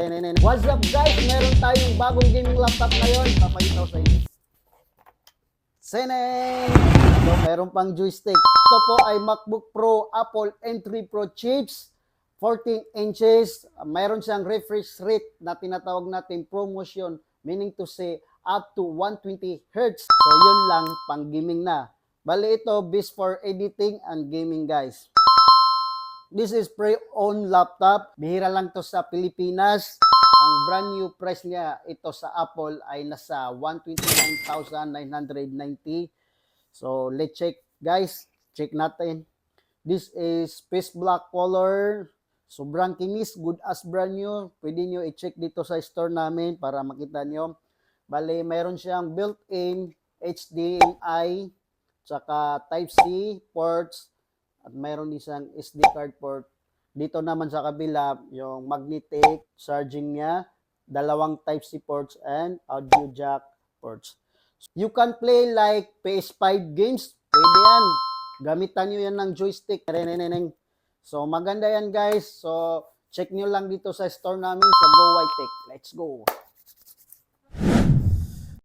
What's up guys? Meron tayong bagong gaming laptop ngayon. Papakita ko sa inyo. Seneng! So, meron pang joystick. Ito po ay MacBook Pro Apple M3 Pro chips. 14 inches. Meron siyang refresh rate na tinatawag natin ProMotion. Meaning to say up to 120 Hz. So, yun lang, pang gaming na. Bali ito, best for editing and gaming guys. This is pre-owned laptop. Bihira lang to sa Pilipinas. Ang brand new price niya ito sa Apple ay nasa 129,990. So, let's check guys. Check natin. This is space black color. Sobrang kinis. Good as brand new. Pwede nyo i-check dito sa store namin para makita nyo. Bale, mayroon siyang built-in HDMI tsaka Type-C ports at mayroon din siyang SD card port. Dito naman sa kabila, yung magnetic charging niya, dalawang Type-C ports and audio jack ports. You can play like PS5 games. Pwede yan. Gamitan nyo yan ng joystick. So, maganda yan guys. So, check nyo lang dito sa store namin sa Go White Tech. Let's go!